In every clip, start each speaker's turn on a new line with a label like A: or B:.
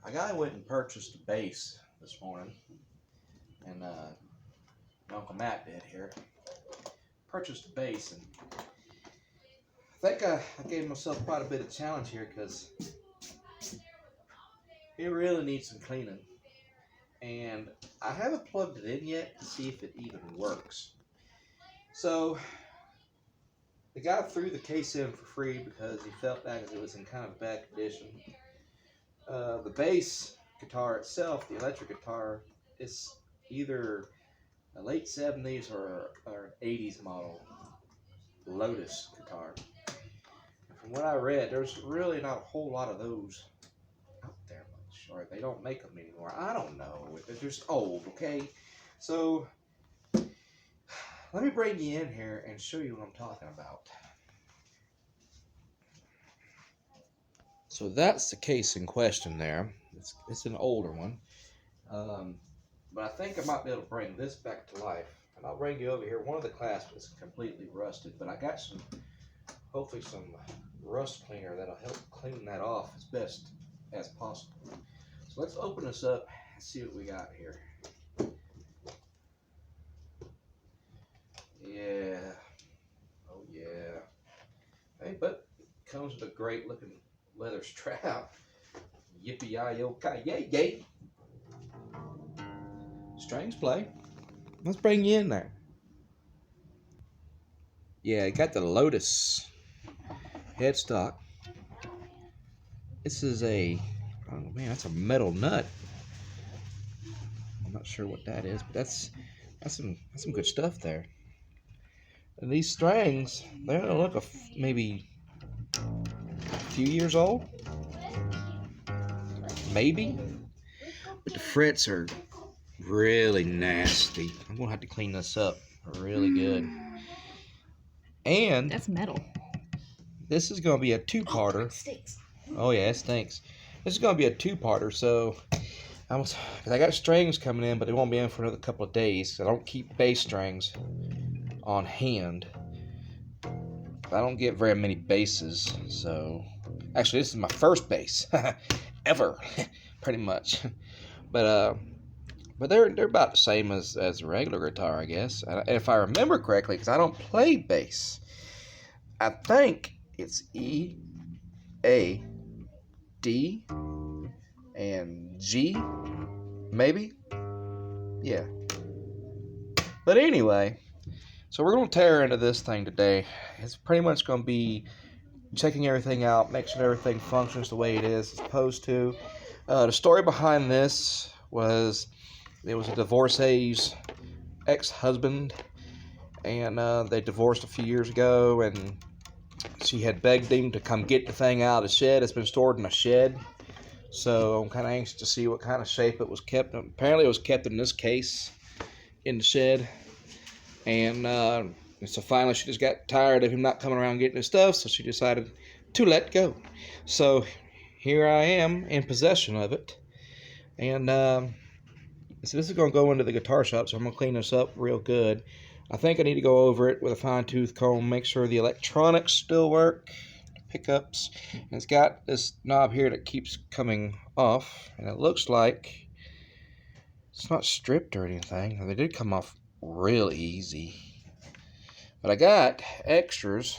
A: A guy went and purchased a bass this morning, and Uncle Matt did here. Purchased a bass, and I think I gave myself quite a bit of challenge here because it really needs some cleaning. And I haven't plugged it in yet to see if it even works. So the guy threw the case in for free because he felt that it was in kind of bad condition. The bass guitar itself, the electric guitar, is either a late 70s or an 80s model Lotus guitar. And from what I read, there's really not a whole lot of those out there much, or they don't make them anymore. I don't know. They're just old, okay? So let me bring you in here and show you what I'm talking about. So that's the case in question there. It's an older one. But I think I might be able to bring this back to life. And I'll bring you over here. One of the clasps is completely rusted, but I got hopefully some rust cleaner that'll help clean that off as best as possible. So let's open this up and see what we got here. Yeah. Oh yeah. Hey, but it comes with a great looking leather strap. Yippee-yi-yo-ki, yay! Strings play. Let's bring you in there. Yeah, you got the Lotus headstock. This is oh man, that's a metal nut. I'm not sure what that is, but that's some good stuff there. And these strings, they're gonna look maybe a few years old, maybe. But the frets are really nasty. I'm gonna have to clean this up really good. And
B: that's metal.
A: This is gonna be a two-parter.
B: Oh, it stinks.
A: Oh yeah, it stinks. This is gonna be a two-parter, so because I got strings coming in, but they won't be in for another couple of days. I don't keep bass strings on hand. I don't get very many basses, so actually this is my first bass ever, pretty much. But they're about the same as a regular guitar, I guess. And if I remember correctly, because I don't play bass, I think it's E, A, D, and G, maybe. Yeah. But anyway, so we're going to tear into this thing today. It's pretty much going to be checking everything out, making sure everything functions the way it is supposed to. The story behind this was it was a divorcee's ex-husband, and they divorced a few years ago, and she had begged him to come get the thing out of the shed. It's been stored in a shed, so I'm kind of anxious to see what kind of shape it was kept in. Apparently it was kept in this case in the shed, and so finally she just got tired of him not coming around getting his stuff, so she decided to let go. So here I am in possession of it, and so this is going to go into the guitar shop, so I'm going to clean this up real good. I think I need to go over it with a fine-tooth comb, make sure the electronics still work, pickups, and it's got this knob here that keeps coming off, and it looks like it's not stripped or anything. They did come off real easy. But I got extras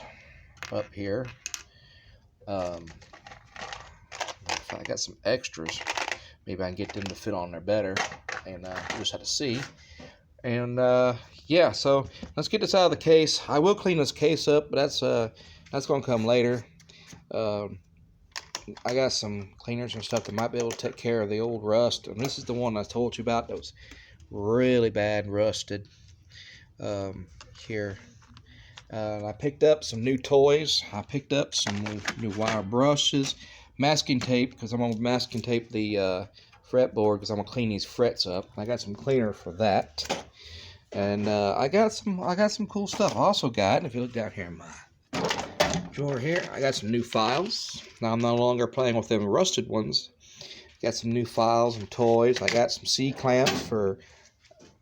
A: up here. I got some extras. Maybe I can get them to fit on there better, and we'll just have to see. And yeah, so let's get this out of the case. I will clean this case up, but that's going to come later. I got some cleaners and stuff that might be able to take care of the old rust. And this is the one I told you about that was really bad rusted here. I picked up some new toys. I picked up some new wire brushes, masking tape, because I'm going to masking tape the fretboard because I'm going to clean these frets up. I got some cleaner for that. And I got some cool stuff. I also got, if you look down here in my drawer here, I got some new files. Now I'm no longer playing with them rusted ones. Got some new files and toys. I got some C-clamps for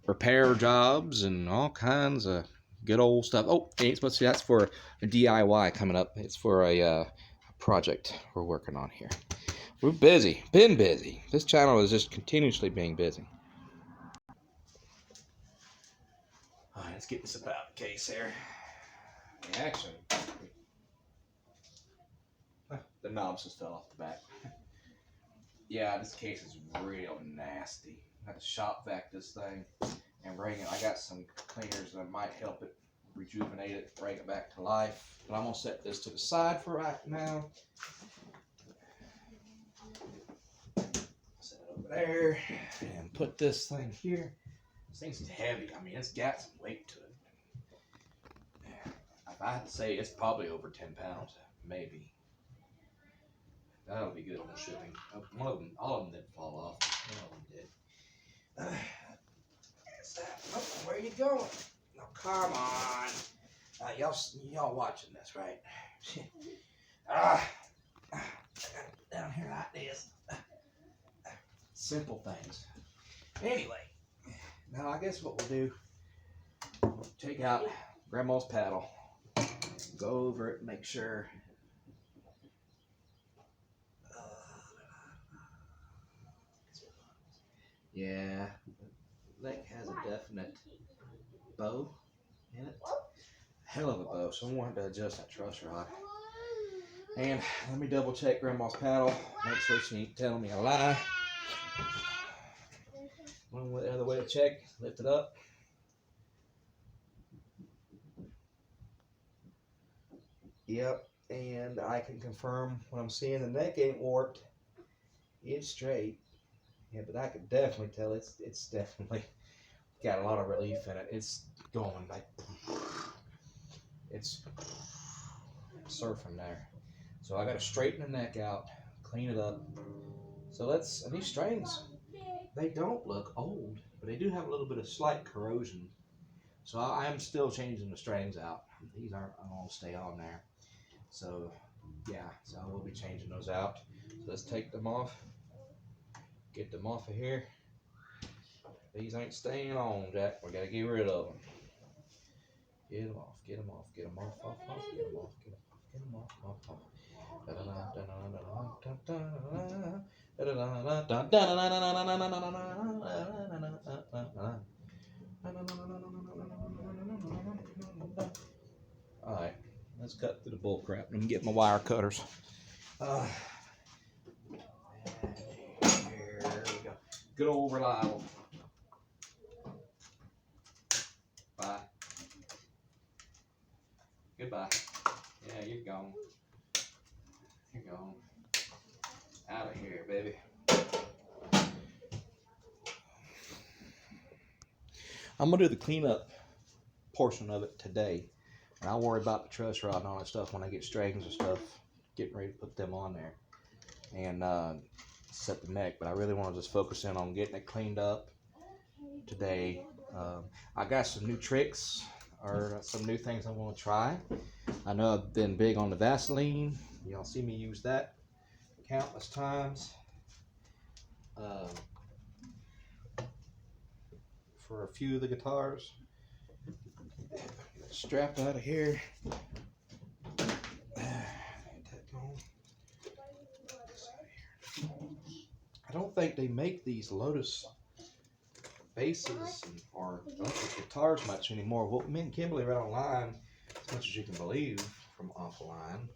A: repair jobs and all kinds of good old stuff. Oh, that's for a DIY coming up. It's for a project we're working on here. We're busy. Been busy. This channel is just continuously being busy. All right, let's get this about the case here. Actually, the knobs just fell off the back. Yeah, this case is real nasty. I have to shop vac this thing and bring it. I got some cleaners that might help it rejuvenate it, bring it back to life. But I'm gonna set this to the side for right now. Set it over there and put this thing here. This thing's heavy. I mean, it's got some weight to it. If I had to say, it's probably over 10 pounds, maybe. That'll be good on shipping. One of them, all of them didn't fall off. One of them did. Oh, where are you going? No, come on. Y'all watching this, right? Down here like this. Simple things. Anyway, now I guess what we'll do, take out Grandma's paddle, go over it, make sure. Yeah, the neck has a definite bow in it. Hell of a bow, so I'm going to adjust that truss rod. And let me double check Grandma's paddle, make sure she ain't telling me a lie. One other way to check, lift it up. Yep, and I can confirm what I'm seeing. The neck ain't warped, it's straight. Yeah, but I could definitely tell it's definitely got a lot of relief in it. It's going like, it's surfing there. So I got to straighten the neck out, clean it up. So and these strings, they don't look old, but they do have a little bit of slight corrosion. So I am still changing the strings out. These aren't going to stay on there. So yeah, so I will be changing those out. So let's take them off. Get them off of here. These ain't staying on, Jack. We gotta get rid of them. Get them off, get them off, get them off, off, get them off, get them off, off. Alright, let's cut through the bull crap. Let me get my wire cutters. Here we go. Good old reliable. Bye. Goodbye. Yeah, you're gone. You're gone. Out of here, baby. I'm gonna do the cleanup portion of it today, and I'll worry about the truss rod and all that stuff when I get strings and stuff, getting ready to put them on there and set the neck. But I really want to just focus in on getting it cleaned up today. I got some new tricks or some new things I want to try. I know I've been big on the Vaseline. Y'all see me use that countless times. For a few of the guitars. Strap out of here. I don't think they make these Lotus basses or electric guitars much anymore. What me and Kimberly read online, as much as you can believe from offline,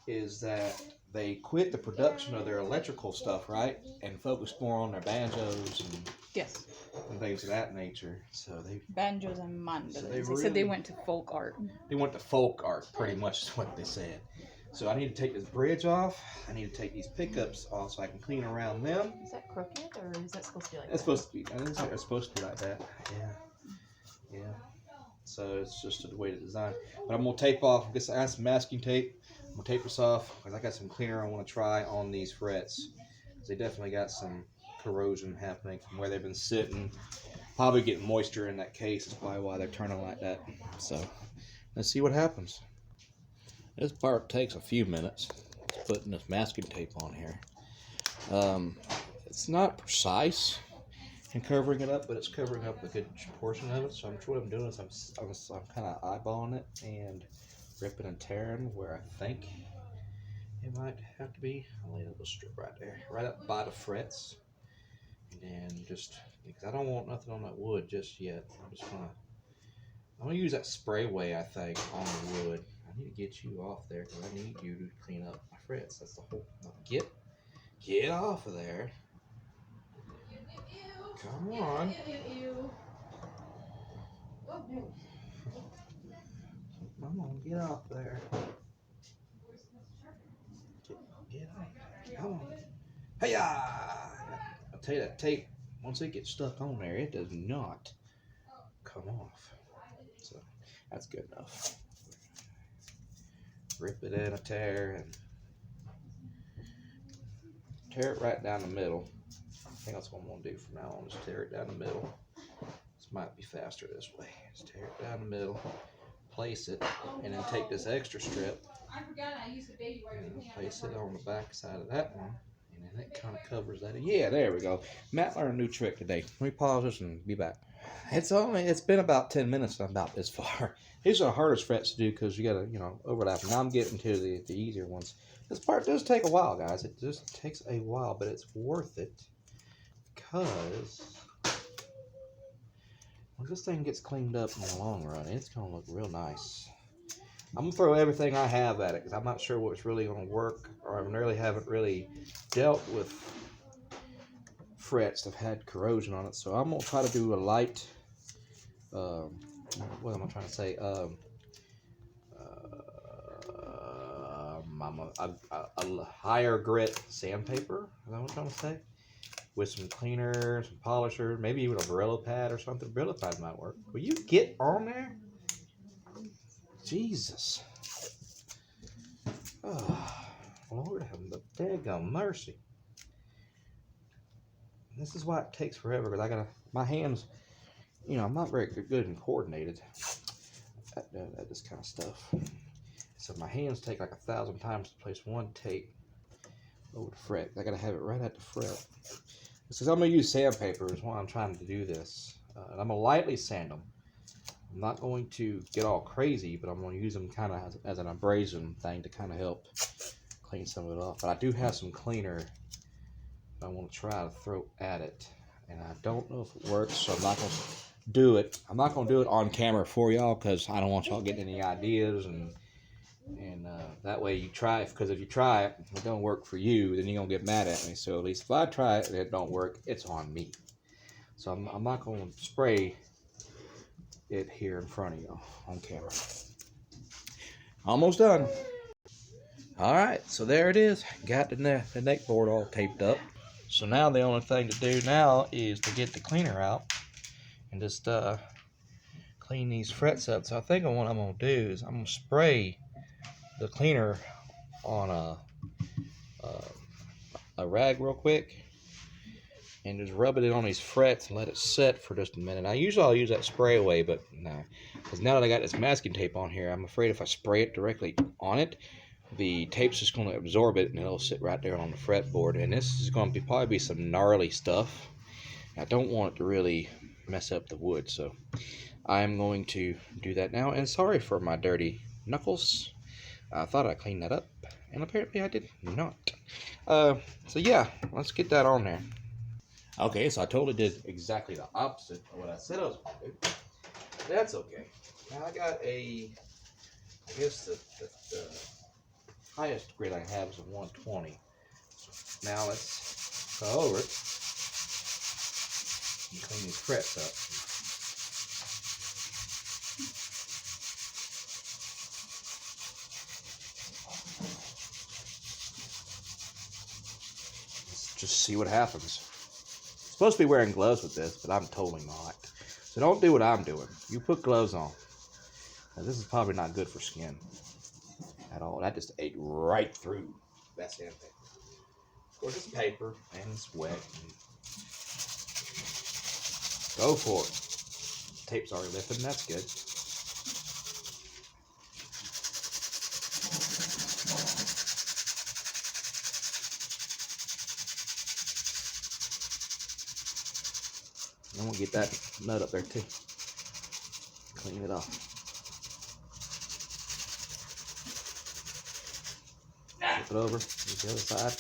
A: is that they quit the production of their electrical stuff, right, and focused more on their banjos and
B: yes,
A: and things of that nature. So they
B: banjos and mandolins.
A: So
B: they said they went to folk art.
A: They went to folk art, pretty much is what they said. So I need to take this bridge off. I need to take these pickups off so I can clean around them.
B: Is that crooked or is that supposed to be like
A: It's
B: that?
A: supposed to be. I think it's supposed to be like that. Yeah. Yeah. So it's just the way to design. But I'm gonna tape off. I guess I have some masking tape. I'm gonna tape this off because I got some cleaner I want to try on these frets. They definitely got some corrosion happening from where they've been sitting. Probably getting moisture in that case. That's probably why they're turning like that. So let's see what happens. This part takes a few minutes. Just putting this masking tape on here. It's not precise in covering it up, but it's covering up a good portion of it. So what I'm doing is I'm kind of eyeballing it and ripping and tearing where I think it might have to be a little strip right there, right up by the frets. And then just, because I don't want nothing on that wood just yet. I'm gonna use that sprayway, I think, on the wood. I need to get you off there because I need you to clean up my frets. That's the whole, get off of there. Come on. Come on, get off there. Get off. Come on. Hey-ya! I'll tell you that tape, once it gets stuck on there, it does not come off. So that's good enough. Rip it in a tear and tear it right down the middle. I think that's what I'm going to do from now on, just tear it down the middle. This might be faster this way. Just tear it down the middle, place it, and then take this extra strip and place it on the back side of that one, and then it kind of covers that. Yeah, there we go. Matt learned a new trick today. Let me pause this and be back. It's been about 10 minutes and I'm about this far. These are the hardest frets to do because you gotta, overlap. Now I'm getting to the easier ones. This part does take a while, guys. It just takes a while, but it's worth it because when this thing gets cleaned up in the long run, it's gonna look real nice. I'm gonna throw everything I have at it because I'm not sure what's really gonna work, or I really haven't dealt with frets that have had corrosion on it. So I'm gonna try to do a light. What am I trying to say? A higher grit sandpaper. Is that what I'm trying to say? With some cleaner, some polisher, maybe even a Brillo pad or something. Brillo pad might work. Will you get on there? Jesus. Oh, Lord have the daggone mercy. This is why it takes forever, because my hands, I'm not very good and coordinated at this kind of stuff. So my hands take like 1,000 times to place one tape over the fret. I gotta have it right at the fret. Because I'm gonna use sandpaper is why I'm trying to do this. And I'm gonna lightly sand them. I'm not going to get all crazy, but I'm gonna use them kind of as an abrasion thing to kind of help clean some of it off. But I do have some cleaner I want to try to throw at it, and I don't know if it works, so I'm not going to do it. I'm not going to do it on camera for y'all because I don't want y'all getting any ideas, and that way you try it, because if you try it, it don't work for you, then you're going to get mad at me. So at least if I try it and it don't work, it's on me. So I'm not going to spray it here in front of y'all on camera. Almost done. All right, so there it is. Got the neck board all taped up. So now the only thing to do now is to get the cleaner out and just clean these frets up. So I think what I'm going to do is I'm going to spray the cleaner on a rag real quick and just rub it on these frets and let it set for just a minute. Now usually I'll use that spray away, but no, because now that I got this masking tape on here, I'm afraid if I spray it directly on it, the tape's just going to absorb it and it'll sit right there on the fretboard. And this is going to probably be some gnarly stuff. I don't want it to really mess up the wood, so I'm going to do that now. And sorry for my dirty knuckles. I thought I cleaned that up, and apparently I did not. So yeah, let's get that on there. Okay, so I totally did exactly the opposite of what I said I was going to do. That's okay. Now I got I guess the highest grit I have is a 120. So now let's go over it and clean these frets up. Let's just see what happens. I'm supposed to be wearing gloves with this, but I'm totally not. So don't do what I'm doing. You put gloves on. Now, this is probably not good for skin at all. That just ate right through that sandpaper. Of course, it's paper and it's wet. And go for it. Tape's already lifted, and that's good. And we'll get that nut up there too. Clean it off. it over to the other side.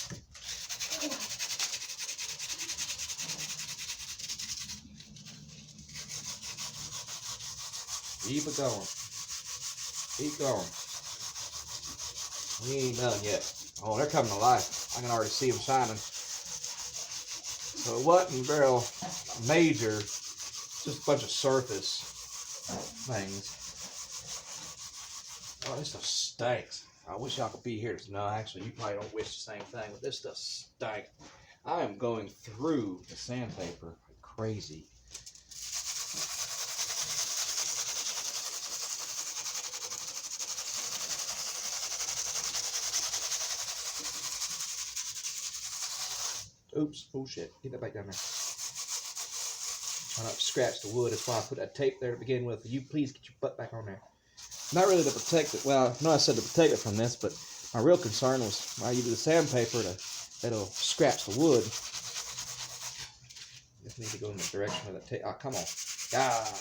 A: Keep it going. Keep going. We ain't done yet. Oh, they're coming to life. I can already see them shining. So it wasn't real major, just a bunch of surface things. Oh, this stuff stinks. I wish y'all could be here. No, actually, you probably don't wish the same thing, but this stuff stinks. I am going through the sandpaper like crazy. Oops, oh shit, get that back down there. Trying not to scratch the wood, that's why I put that tape there to begin with. You please get your butt back on there. Not really to protect it, well, no, I said to protect it from this, but my real concern was when you do the sandpaper, it'll scratch the wood. Just need to go in the direction of that tape. Oh, come on. Ah.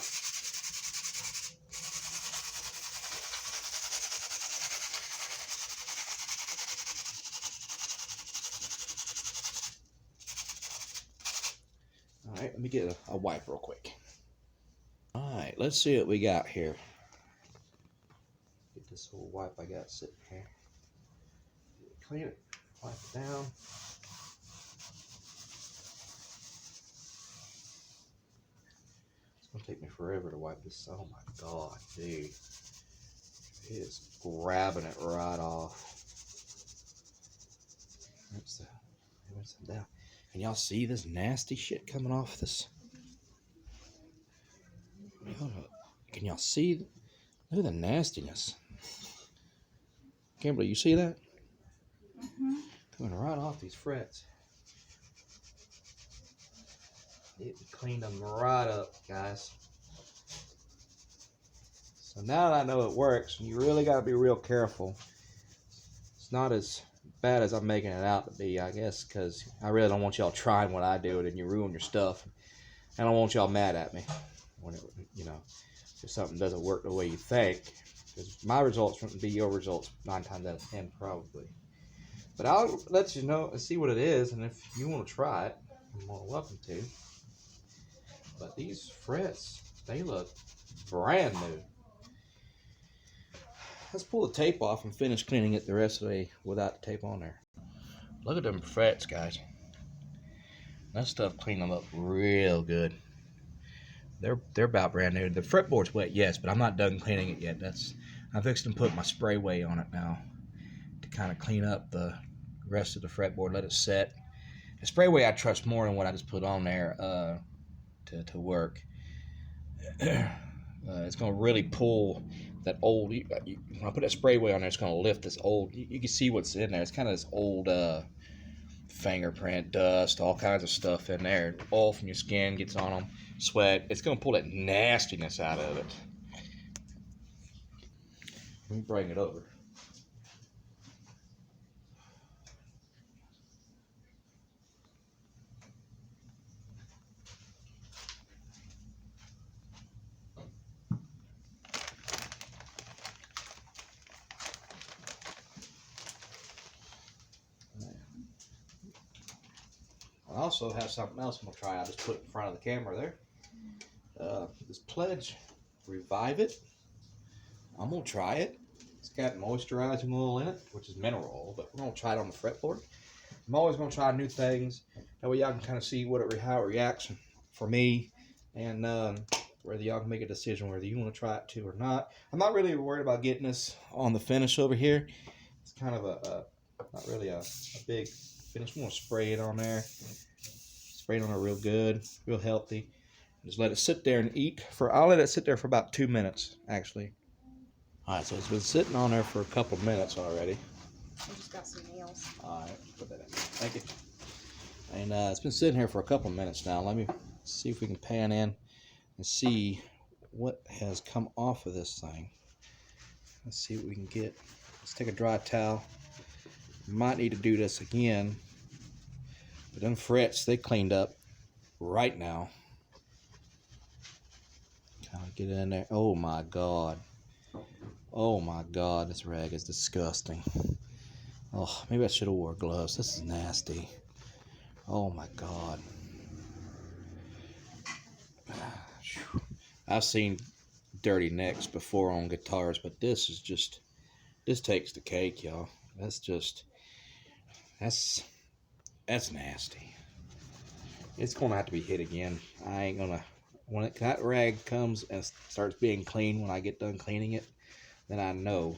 A: Alright, let me get a wipe real quick. Alright, let's see what we got here. Get this little wipe I got sitting here. Clean it, wipe it down. It's gonna take me forever to wipe this. Oh my god, dude. It is grabbing it right off. Rinse it down. Can y'all see this nasty shit coming off this? Can y'all see? Look at the nastiness. Kimberly, you see that? Coming right off these frets. It cleaned them right up, guys. So now that I know it works, you really got to be real careful. It's not as bad as I'm making it out to be, I guess, because I really don't want y'all trying what I do and you ruin your stuff. I don't want y'all mad at me when it, if something doesn't work the way you think. Because my results wouldn't be your results 9 times out of 10 probably. But I'll let you know and see what it is, and if you want to try it, you're more welcome to. But these frets, they look brand new. Let's pull the tape off and finish cleaning it the rest of the way without the tape on there. Look at them frets, guys. That stuff cleaned them up real good. They're about brand new. The fretboard's wet, yes, but I'm not done cleaning it yet. I'm fixing to put my spray weight on it now to kind of clean up the rest of the fretboard, let it set. The spray weight I trust more than what I just put on there to work. It's going to really pull that old, when I put that spray weight on there, it's going to lift this old, you can see what's in there. It's kind of this old fingerprint, dust, all kinds of stuff in there. Oil from your skin gets on them, sweat. It's going to pull that nastiness out of it. Let me bring it over. I also have something else I'm going to try. I just put in front of the camera there. This Pledge Revive It. I'm going to try it. It's got moisturizing oil in it, which is mineral oil, but we're going to try it on the fretboard. I'm always going to try new things. That way y'all can kind of see how it reacts for me, and whether y'all can make a decision whether you want to try it too or not. I'm not really worried about getting this on the finish over here. It's kind of not really a big finish. I'm going to spray it on there. Spray it on there real good, real healthy. Just let it sit there and eat I'll let it sit there for about 2 minutes, actually. Alright, so it's been sitting on there for a couple minutes already.
B: I just got some nails.
A: Alright, put that in. Thank you. And it's been sitting here for a couple minutes now. Let me see if we can pan in and see what has come off of this thing. Let's see what we can get. Let's take a dry towel. Might need to do this again. But them frets, they cleaned up right now. Kind of get it in there. Oh my god. Oh my god, this rag is disgusting. Oh, maybe I should have wore gloves. This is nasty. Oh my God. I've seen dirty necks before on guitars, but this takes the cake, y'all. That's nasty. It's gonna have to be hit again. I ain't gonna, when that rag comes and starts being clean, when I get done cleaning it, then I know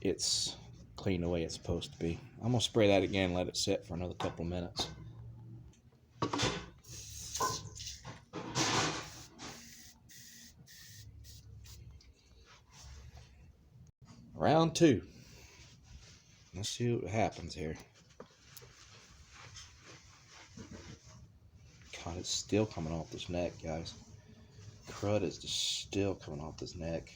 A: it's clean the way it's supposed to be. I'm gonna spray that again, let it sit for another couple of minutes. Round 2. Let's see what happens here. God, it's still coming off this neck, guys. Crud is just still coming off this neck.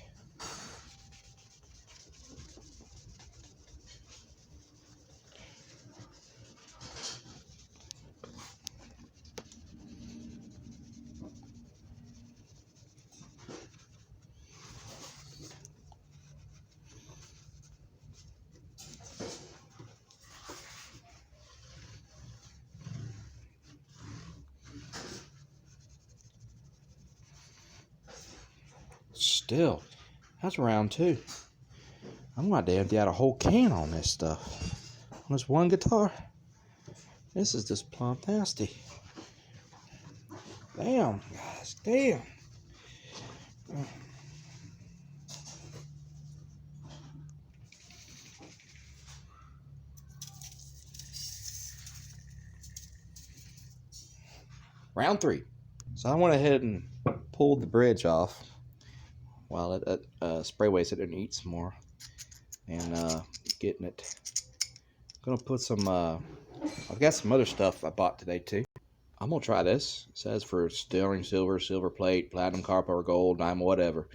A: Still, that's round 2. I'm gonna have to empty out a whole can on this stuff. On this one guitar. This is just plumb nasty. Damn, guys, damn. Round 3. So I went ahead and pulled the bridge off while it spray weights it and eat some more. And getting it. Gonna put some, I've got some other stuff I bought today too. I'm gonna try this. It says for sterling silver, silver plate, platinum, copper, or gold, diamond, whatever.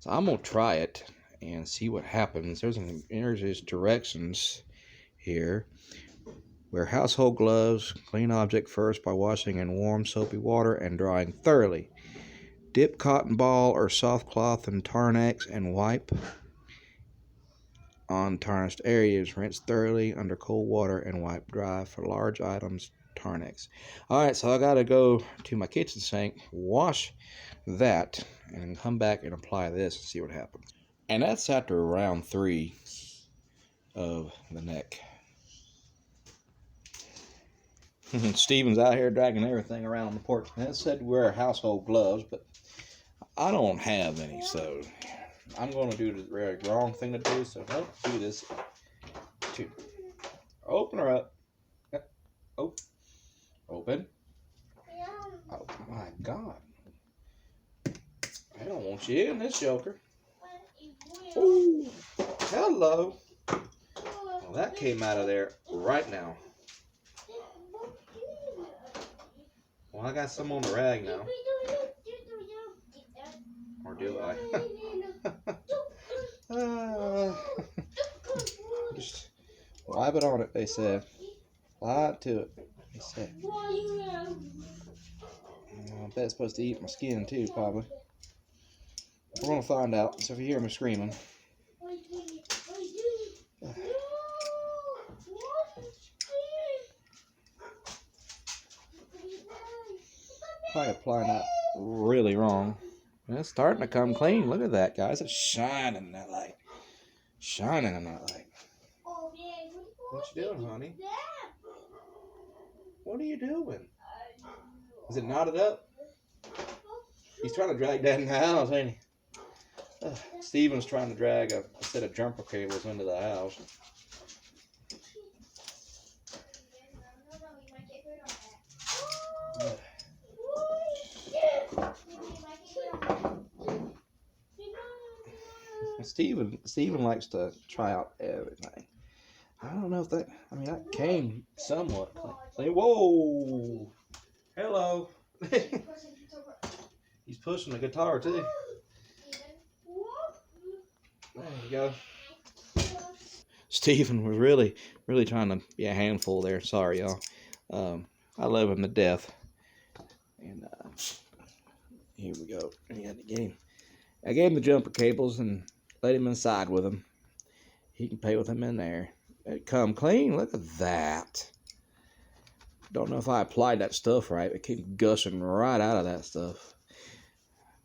A: So I'm gonna try it and see what happens. There's directions here. Wear household gloves. Clean object first by washing in warm soapy water and drying thoroughly. Dip cotton ball or soft cloth in Tarnex and wipe on tarnished areas. Rinse thoroughly under cold water and wipe dry. For large items, Tarnex. Alright, so I gotta go to my kitchen sink, wash that, and come back and apply this and see what happens. And that's after round 3 of the neck. Steven's out here dragging everything around the porch. And it said wear household gloves, but I don't have any, so I'm going to do the wrong thing to do, so don't do this. Open her up. Oh, open. Oh my God. I don't want you in this joker. Oh, hello. Well, that came out of there right now. Well, I got some on the rag now. Or do I? Just wipe it on it, they said. Apply it to it, they said. I bet it's supposed to eat my skin too, probably. We're going to find out. So if you hear me screaming. Probably applying that really wrong. And it's starting to come clean. Look at that, guys. It's shining in that light. Shining in that light. What you doing, honey? What are you doing? Is it knotted up? He's trying to drag that in the house, ain't he? Steven's trying to drag a set of jumper cables into the house. Steven likes to try out everything. I don't know if that, I mean, that came somewhat clean. Whoa! Hello! He's pushing the guitar too. There you go. Steven was really trying to be a handful there. Sorry, y'all. I love him to death. And here we go. I gave him the jumper cables and let him inside with them. he can play with them in there. It come clean. Look at that. Don't know if I applied that stuff right. It came gushing right out of that stuff.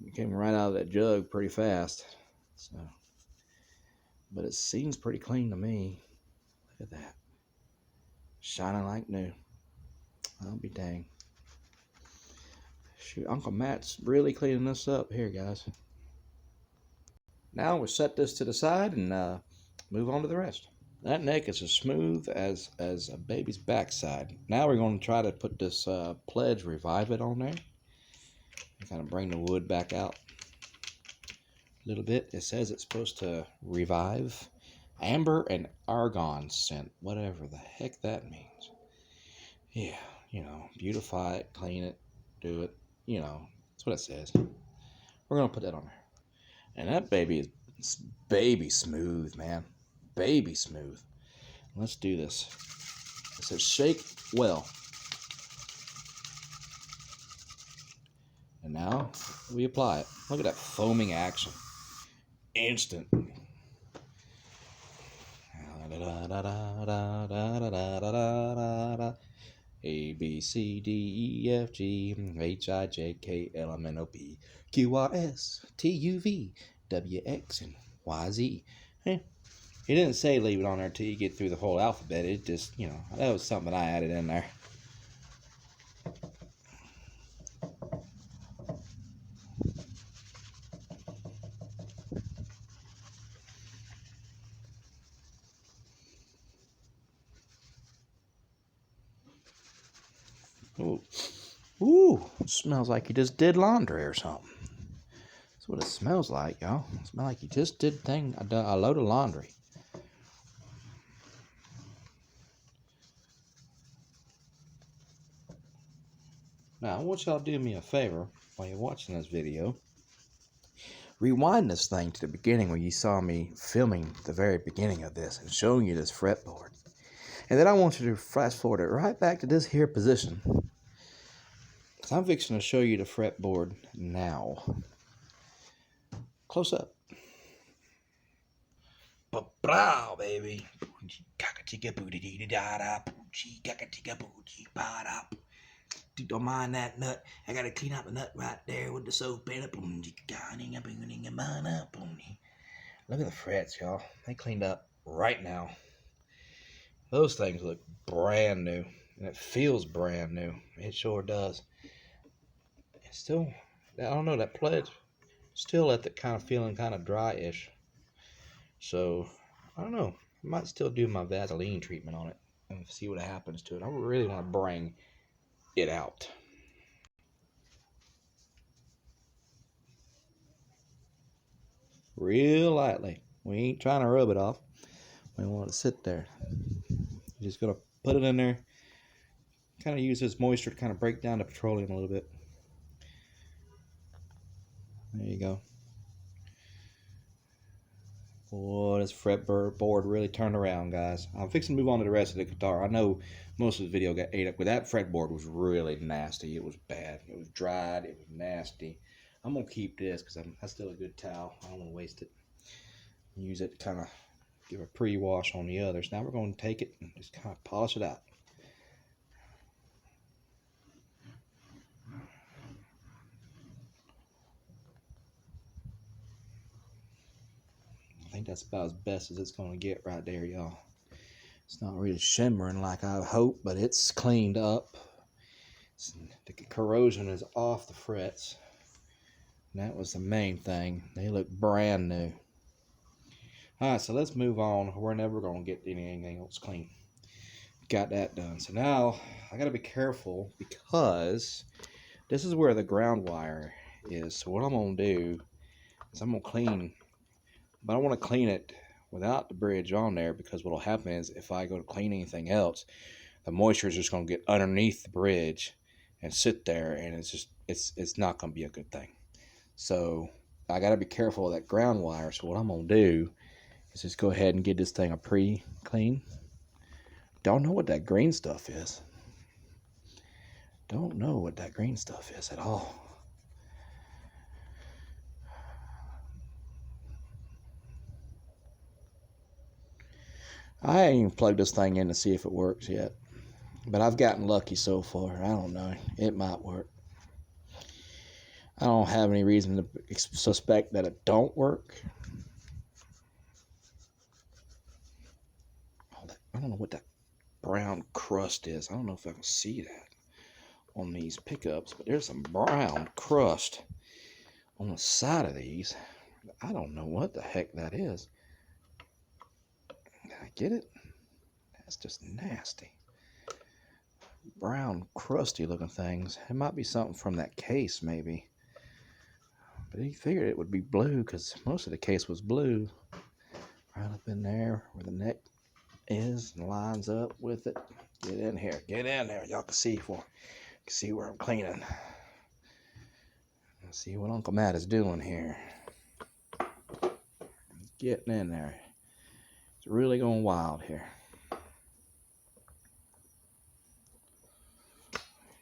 A: It came right out of that jug pretty fast. So, but it seems pretty clean to me. Look at that. Shining like new. I'll be dang. Shoot, Uncle Matt's really cleaning this up here, guys. Now we'll set this to the side and move on to the rest. That neck is as smooth as a baby's backside. Now we're going to try to put this Pledge Revive It on there. Kind of bring the wood back out a little bit. It says it's supposed to revive amber and argon scent, whatever the heck that means. Yeah, you know, beautify it, clean it, do it. You know, that's what it says. We're going to put that on there. And that baby is baby smooth, man. Baby smooth. Let's do this. It says shake well. And now we apply it. Look at that foaming action. Instant. A, B, C, D, E, F, G, H, I, J, K, L, M, N, O, P, Q, R, S, T, U, V, W, X, and Y, Z. He didn't say leave it on there till you get through the whole alphabet. It just, you know, that was something I added in there. Ooh, ooh, smells like you just did laundry or something. That's what it smells like, y'all. It smells like you just did a load of laundry. Now, I want y'all to do me a favor while you're watching this video. Rewind this thing to the beginning where you saw me filming the very beginning of this and showing you this fretboard. And then I want you to fast forward it right back to this here position. So I'm fixing to show you the fretboard now. Close up. Ba-brow, baby. Don't mind that nut. I gotta clean out the nut right there with the soap pen. Look at the frets, y'all. They cleaned up right now. Those things look brand new. And it feels brand new. It sure does. It's still, I don't know, that Pledge still at the kind of feeling kind of dry-ish. So, I don't know. I might still do my Vaseline treatment on it and see what happens to it. I really want to bring it out. Real lightly. We ain't trying to rub it off. We want it to sit there. You're just going to put it in there. Kind of use this moisture to kind of break down the petroleum a little bit. There you go. Boy, this fretboard really turned around, guys. I'm fixing to move on to the rest of the guitar. I know most of the video got ate up, but that fretboard was really nasty. It was bad. It was dried. It was nasty. I'm going to keep this because that's still a good towel. I don't want to waste it. Use it to kind of give a pre-wash on the others. Now we're going to take it and just kind of polish it out. I think that's about as best as it's going to get right there, y'all. It's not really shimmering like I hope, but it's cleaned up. The corrosion is off the frets. And that was the main thing. They look brand new. Alright, so let's move on. We're never going to get anything else clean. Got that done. So now I got to be careful because this is where the ground wire is. So what I'm going to do is I'm going to clean, but I want to clean it without the bridge on there, because what will happen is if I go to clean anything else, the moisture is just going to get underneath the bridge and sit there, and it's not going to be a good thing. So I got to be careful of that ground wire. So what I'm going to do is just go ahead and get this thing a pre-clean. Don't know what that green stuff is. Don't know what that green stuff is at all. I ain't even plugged this thing in to see if it works yet. But I've gotten lucky so far. I don't know. It might work. I don't have any reason to suspect that it don't work. I don't know what that brown crust is. I don't know if I can see that on these pickups, but there's some brown crust on the side of these. I don't know what the heck that is. Did I get it? That's just nasty. Brown, crusty looking things. It might be something from that case, maybe. But he figured it would be blue because most of the case was blue. Right up in there where the neck is and lines up with it. Get in here. Get in there. Y'all can see where I'm cleaning. Let's see what Uncle Matt is doing here. Getting in there. It's really going wild here.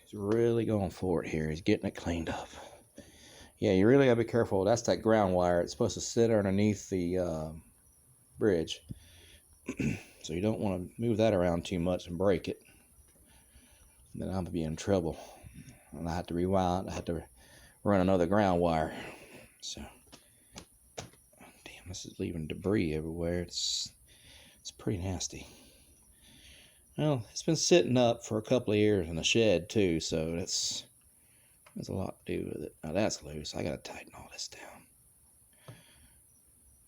A: He's really going for it here. He's getting it cleaned up. Yeah, you really gotta be careful. That's that ground wire. It's supposed to sit underneath the bridge. So you don't want to move that around too much and break it. Then I'm gonna be in trouble. And I have to rewind. I have to run another ground wire. So, damn, this is leaving debris everywhere. It's pretty nasty. Well, it's been sitting up for a couple of years in the shed too, so there's a lot to do with it. Now that's loose. I gotta tighten all this down.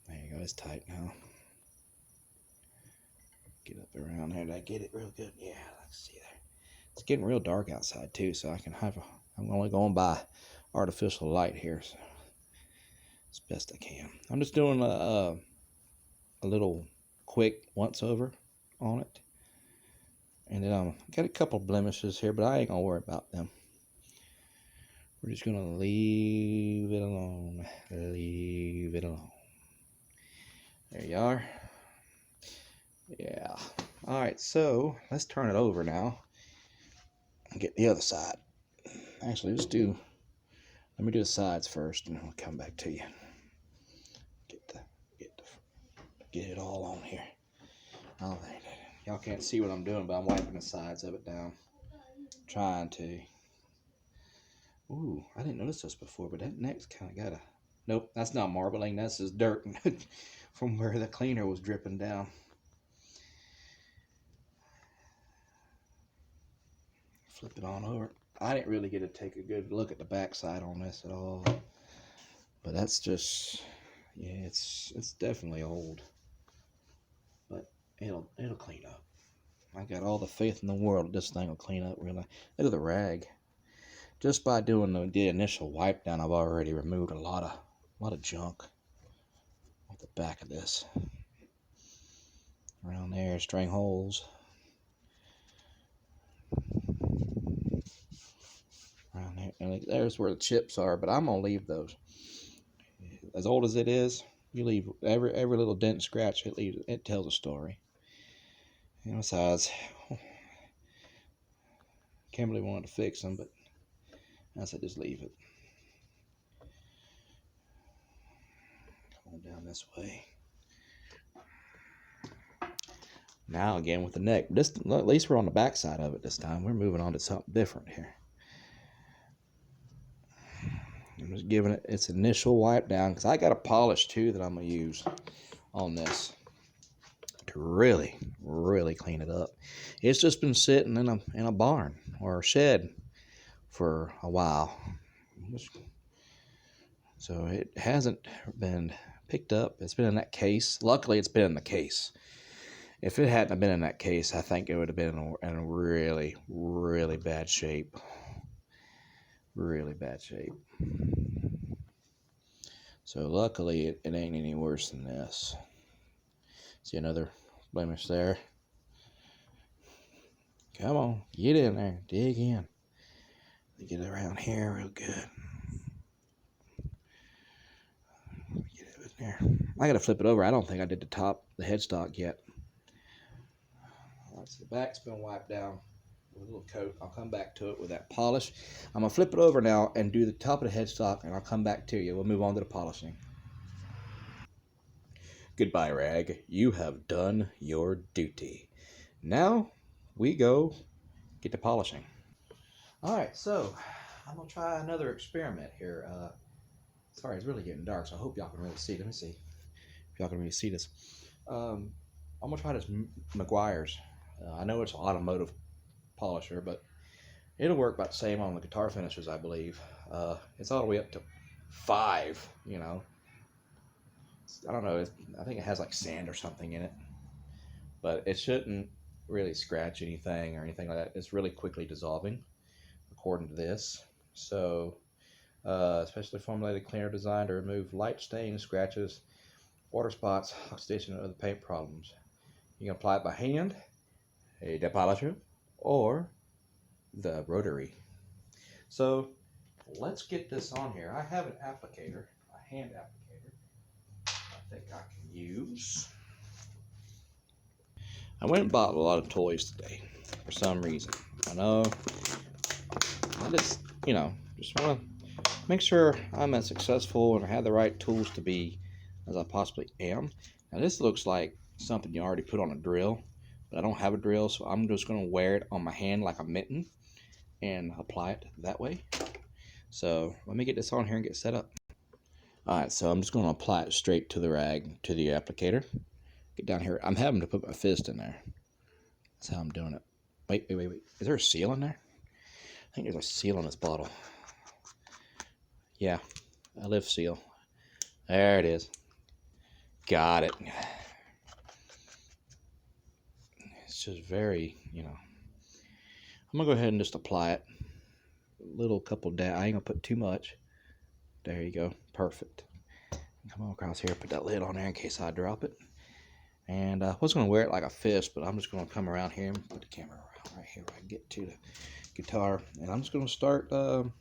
A: There you go. It's tight now. Get up around there. Did I get it real good? Yeah, let's see there. It's getting real dark outside too, so I'm only going by artificial light here, so as best I can. I'm just doing a little quick once over on it. And then got a couple blemishes here, but I ain't gonna worry about them. We're just gonna leave it alone. Leave it alone. There you are. Yeah. Alright, so let's turn it over now and get the other side. Actually, let me do the sides first and then we'll come back to you. Get it all on here. Oh, y'all can't see what I'm doing, but I'm wiping the sides of it down. Trying to. Ooh, I didn't notice this before, but that neck's kind of got a... Nope, that's not marbling. That's just dirt from where the cleaner was dripping down. Flip it on over. I didn't really get to take a good look at the backside on this at all. But that's just... Yeah, it's definitely old. But it'll clean up. I got all the faith in the world that this thing will clean up really. Look at the rag. Just by doing the initial wipe down, I've already removed a lot of junk off the back of this. Around there, string holes. Around there, and there's where the chips are, but I'm gonna leave those. As old as it is, you leave every little dent and scratch. It tells a story. And besides, Kimberly wanted to fix them, but I said just leave it. Come on down this way. Now again with the neck. At least we're on the back side of it this time. We're moving on to something different here. I'm just giving it its initial wipe down because I got a polish too that I'm gonna use on this to really, really clean it up. It's just been sitting in a barn or a shed for a while, so it hasn't been picked up. It's been in that case. Luckily, it's been in the case. If it hadn't been in that case, I think it would have been in a really, really bad shape. Really bad shape. So luckily, it ain't any worse than this. See another blemish there. Come on, get in there, dig in. Get it around here real good. Get it in there. I gotta flip it over. I don't think I did the headstock yet. Alright, so the back's been wiped down with a little coat. I'll come back to it with that polish. I'm gonna flip it over now and do the top of the headstock, and I'll come back to you. We'll move on to the polishing. Goodbye, rag. You have done your duty. Now we go get to polishing. All right, so I'm gonna try another experiment here. Sorry, it's really getting dark, so I hope y'all can really see. Let me see if y'all can really see this. I'm gonna try this McGuire's. I know it's an automotive polisher, but it'll work about the same on the guitar finishers, I believe. It's all the way up to 5. You know, I don't know. I think it has like sand or something in it, but it shouldn't really scratch anything or anything like that. It's really quickly dissolving, according to this. So, especially formulated cleaner designed to remove light stains, scratches, water spots, oxidation, and other paint problems. You can apply it by hand, a depolisher, or the rotary. So let's get this on here. I have an applicator, a hand applicator, I think I can use. I went and bought a lot of toys today for some reason. I know. I just want to make sure I'm as successful and I have the right tools to be as I possibly am. Now this looks like something you already put on a drill, but I don't have a drill, so I'm just going to wear it on my hand like a mitten and apply it that way. So let me get this on here and get set up. Alright, so I'm just going to apply it straight to the rag, to the applicator. Get down here. I'm having to put my fist in there. That's how I'm doing it. Wait. Is there a seal in there? I think there's a seal in this bottle. Yeah, a lift seal. There it is. Got it. It's just very, I'm going to go ahead and just apply it. A little couple down. I ain't going to put too much. There you go. Perfect. Come on across here. Put that lid on there in case I drop it. And I was going to wear it like a fist, but I'm just going to come around here and put the camera around right here where I can get to the guitar. And I'm just going to start doing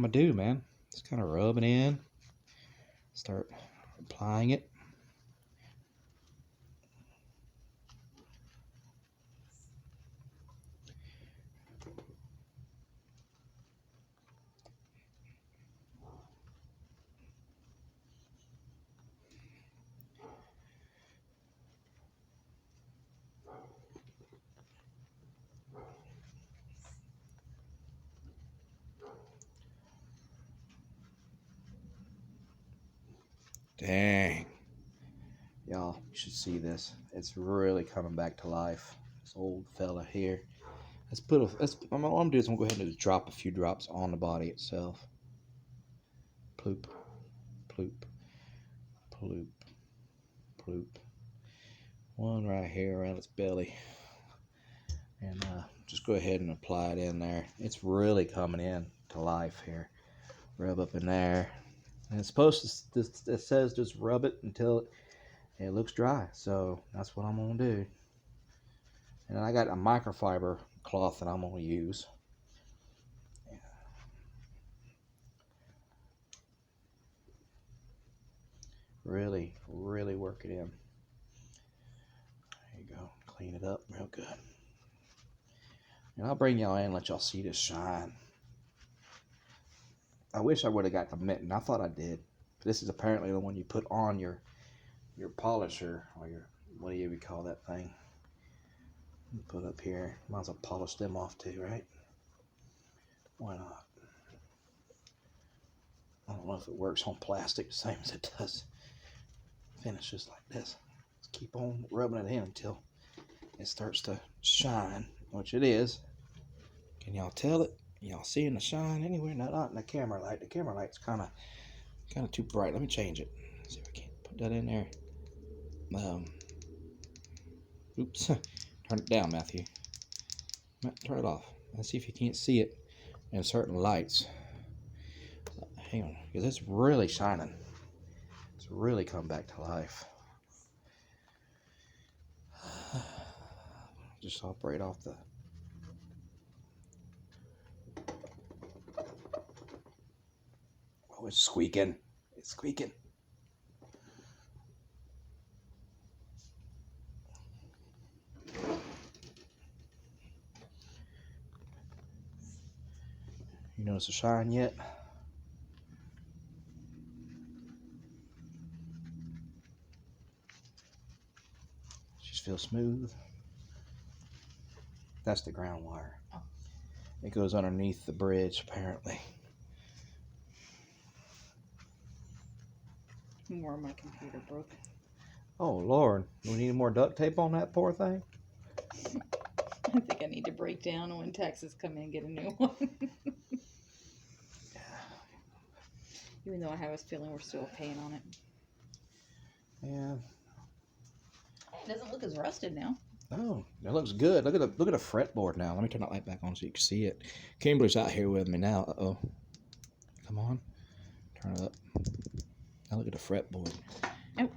A: my do, man. Just kind of rubbing in. Start applying it. Dang. Y'all, you should see this. It's really coming back to life. This old fella here. All I'm gonna do is I'm gonna go ahead and just drop a few drops on the body itself. Ploop, ploop, ploop, ploop. One right here around its belly. And just go ahead and apply it in there. It's really coming in to life here. Rub up in there. And it's supposed to, it says just rub it until it looks dry. So that's what I'm going to do. And I got a microfiber cloth that I'm going to use. Really, really work it in. There you go. Clean it up real good. And I'll bring y'all in and let y'all see this shine. I wish I would have got the mitten. I thought I did. This is apparently the one you put on your polisher, or your, what do you would call that thing? Put up here. Might as well polish them off too, right? Why not? I don't know if it works on plastic the same as it does finishes like this. Just keep on rubbing it in until it starts to shine, which it is. Can y'all tell it? Y'all seeing the shine anywhere? No, not in the camera light. The camera light's kind of too bright. Let me change it. See if I can't put that in there. Oops. Turn it down, Matthew. Turn it off. Let's see if you can't see it in certain lights. Hang on, because it's really shining. It's really come back to life. Just operate off the... Oh, it's squeaking. It's squeaking. You notice the shine yet? smooth. That's the ground wire.
B: Oh.
A: It goes underneath the bridge, apparently.
B: More of my computer broke.
A: Oh, Lord. Do we need more duct tape on that poor thing?
B: I think I need to break down when taxes come in and get a new one. Even though I have a feeling we're still paying on it.
A: Yeah.
B: It doesn't look as rusted now.
A: Oh, that looks good. Look at the fretboard now. Let me turn that light back on so you can see it. Kimberly's out here with me now. Uh-oh. Come on. Turn it up. Now look at the fretboard.
B: Oh.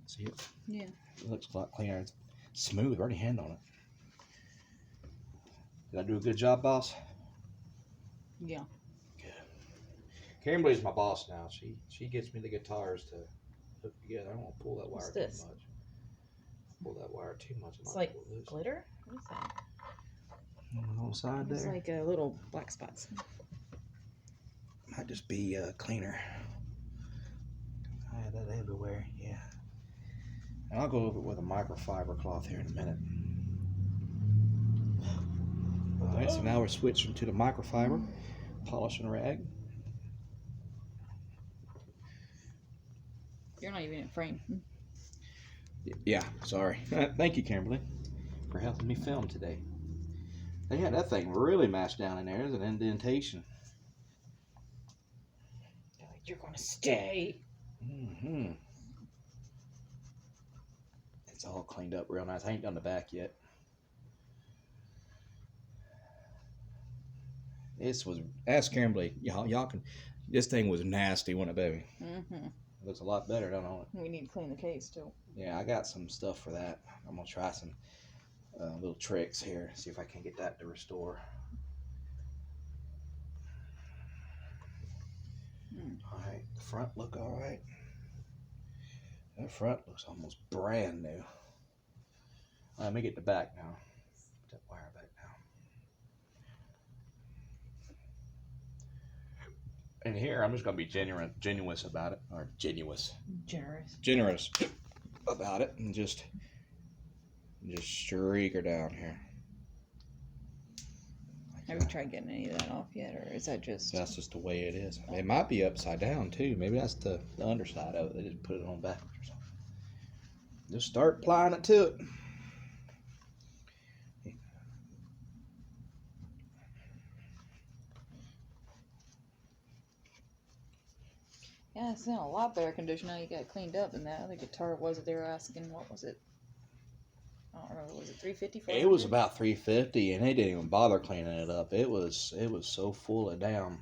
A: See it?
B: Yeah.
A: It looks a lot cleaner. It's smooth. Already hand on it. Did I do a good job, boss?
B: Yeah.
A: Good. Kimberly's my boss now. She gets me the guitars to hook together. I don't want to pull that wire too much. Pull that wire too much.
B: It's like glitter? What is that?
A: On the side there.
B: It's like little black spots.
A: Might just be cleaner. I had that everywhere, yeah. And I'll go over it with a microfiber cloth here in a minute. Alright, so now we're switching to the microfiber polishing rag.
B: You're not even in frame.
A: Yeah, sorry. Thank you, Kimberly, for helping me film today. They had that thing really mashed down in there. There's an indentation.
B: You're gonna stay.
A: Mm-hmm. It's all cleaned up real nice. I ain't done the back yet. This was, ask Kimberly, y'all can, this thing was nasty, wasn't it, baby?
B: Mm-hmm.
A: It looks a lot better, don't it?
B: We need to clean the case too.
A: Yeah, I got some stuff for that. I'm gonna try some little tricks here, see if I can get that to restore. All right, the front look all right. That front looks almost brand new. Let me get the back now. Put that wire back now. And here, I'm just gonna be generous about it, or generous about it, and just streak her down here.
B: Have you tried getting any of that off yet, or is that just?
A: That's just the way it is. It might be upside down too. Maybe that's the underside of it. They just put it on backwards or something. Just start applying it to it.
B: Yeah, it's in a lot better condition now. You got it cleaned up, and that other guitar was. They were asking, what was it? I don't remember. Was it $350?
A: It was about $350, and they didn't even bother cleaning it up. It was so full of damn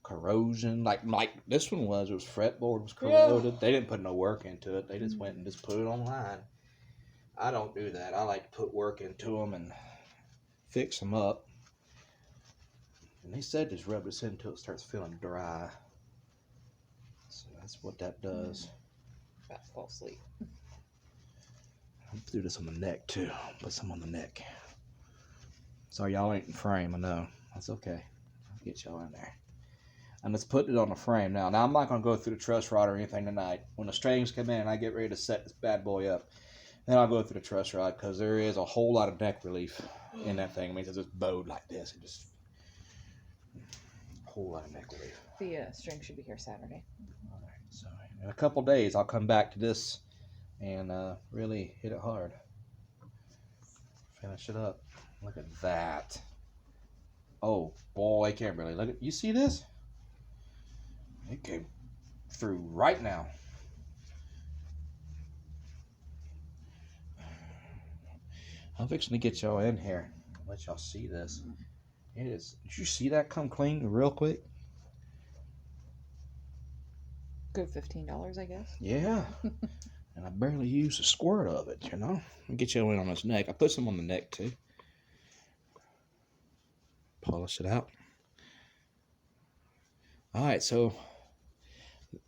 A: corrosion. Like this one was. It was fretboard was corroded. Yeah. They didn't put no work into it. They just went and just put it online. I don't do that. I like to put work into them and fix them up. And they said just rub this until it starts feeling dry. So that's what that does.
B: About to fall asleep.
A: I'll do this on the neck too. Put some on the neck. Sorry, y'all ain't in frame. I know. That's okay. I'll get y'all in there. And let's put it on the frame now. Now I'm not going to go through the truss rod or anything tonight. When the strings come in and I get ready to set this bad boy up, then I'll go through the truss rod because there is a whole lot of neck relief in that thing. I mean, it's just bowed like this. It just a whole lot of neck relief.
B: The string should be here Saturday.
A: All right. So in a couple days, I'll come back to this and really hit it hard. Finish it up. Look at that. Oh boy, Kimberly, look at, you see this? It came through right now. I'm fixing to get y'all in here. Let y'all see this. It is. Did you see that come clean real quick?
B: Good $15, I guess.
A: Yeah. And I barely used a squirt of it, you know. Let me get you in on this neck. I put some on the neck too. Polish it out. All right, so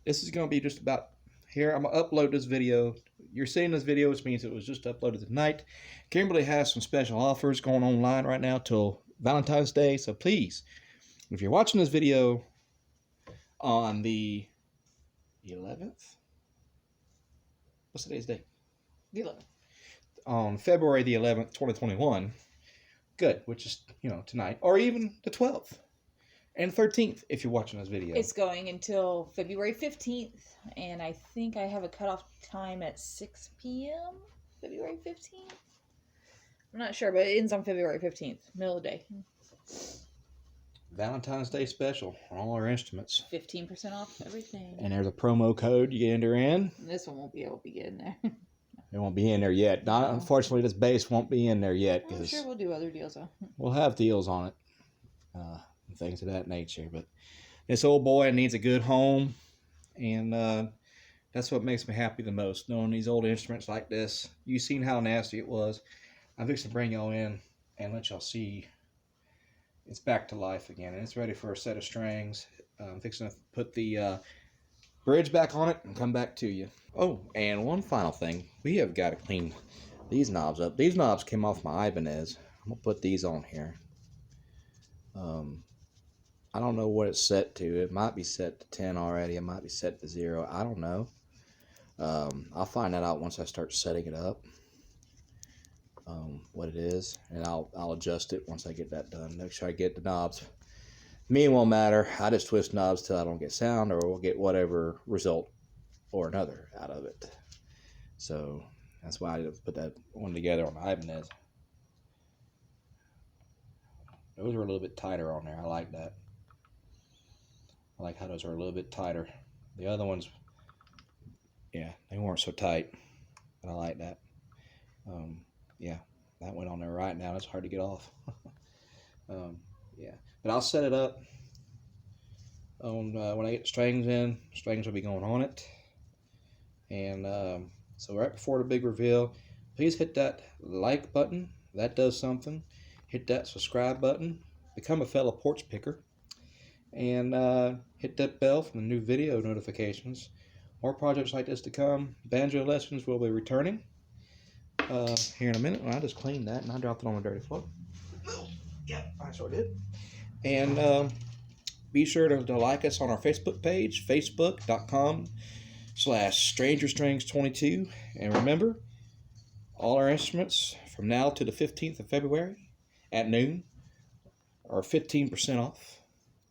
A: this is going to be just about here. I'm going to upload this video. You're seeing this video, which means it was just uploaded tonight. Kimberly has some special offers going online right now till Valentine's Day. So please, if you're watching this video on the 11th, what's today's date?
B: The 11th.
A: On February the 11th, 2021. Good, which is, tonight. Or even the 12th. And 13th, if you're watching this video.
B: It's going until February 15th, and I think I have a cutoff time at 6 p.m. February 15th. I'm not sure, but it ends on February 15th, middle of the day.
A: Valentine's Day special on all our instruments.
B: 15% off everything.
A: And there's a promo code you enter in.
B: This one won't be able to get in there.
A: It won't be in there yet. Unfortunately, this bass won't be in there yet.
B: I'm sure we'll do other deals, though.
A: We'll have deals on it. And things of that nature. But this old boy needs a good home. And that's what makes me happy the most. Knowing these old instruments like this. You've seen how nasty it was. I'm fixing to bring y'all in and let y'all see it's back to life again. And it's ready for a set of strings. I'm fixing to put the bridge back on it and come back to you. Oh, and one final thing. We have got to clean these knobs up. These knobs came off my Ibanez. I'm going to put these on here. I don't know what it's set to. It might be set to 10 already. It might be set to 0. I don't know. I'll find that out once I start setting it up. What it is. And I'll adjust it once I get that done. Make sure I get the knobs. Me, it won't matter. I just twist knobs till I don't get sound, or we'll get whatever result or another out of it. So that's why I put that one together on the Ibanez. Those are a little bit tighter on there. I like that. I like how those are a little bit tighter. The other ones, yeah, they weren't so tight. But I like that. Yeah, that went on there right now. It's hard to get off. Yeah, but I'll set it up on when I get the strings in. Strings will be going on it. And so right before the big reveal, please hit that like button. That does something. Hit that subscribe button. Become a fellow porch picker. And hit that bell for the new video notifications. More projects like this to come. Banjo lessons will be returning here in a minute. Well, I just cleaned that and I dropped it on the dirty floor. Yeah, I sure did. And be sure to like us on our Facebook page, facebook.com/strangerstrings22. And remember, all our instruments from now to the 15th of February at noon are 15% off.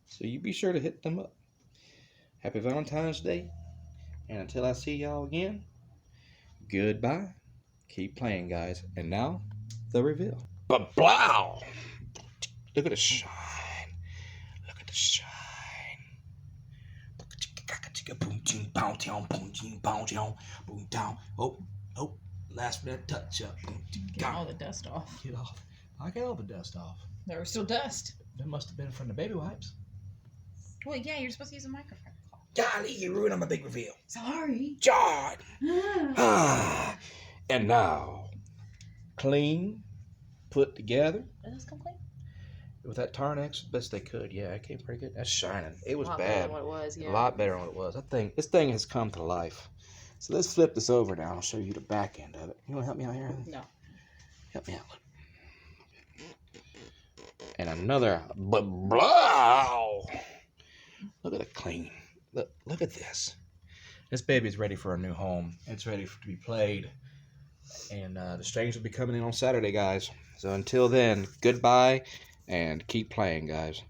A: So you be sure to hit them up. Happy Valentine's Day. And until I see y'all again, goodbye. Keep playing, guys. And now, the reveal. Ba-blow! Look at the shine. Look at the shine. Oh, last minute touch up.
B: Get all the dust off.
A: Get off. I got all the dust off.
B: There was still dust.
A: That must have been from the baby wipes.
B: Well, yeah, you're supposed to use a microfiber cloth.
A: Golly, you ruined my big reveal.
B: Sorry.
A: John! And now, clean, put together.
B: Did this come clean?
A: With that Tarnex, best they could. Yeah, it came pretty good. That's shining. It was
B: A lot
A: bad.
B: better than what it was, yeah.
A: A lot better than what it was. This thing has come to life. So let's flip this over now. I'll show you the back end of it. You want to help me out here?
B: No.
A: Help me out. And another blow. Look at the clean. Look at this. This baby's ready for a new home. It's ready to be played. And the strings will be coming in on Saturday, guys. So until then, goodbye and keep playing, guys.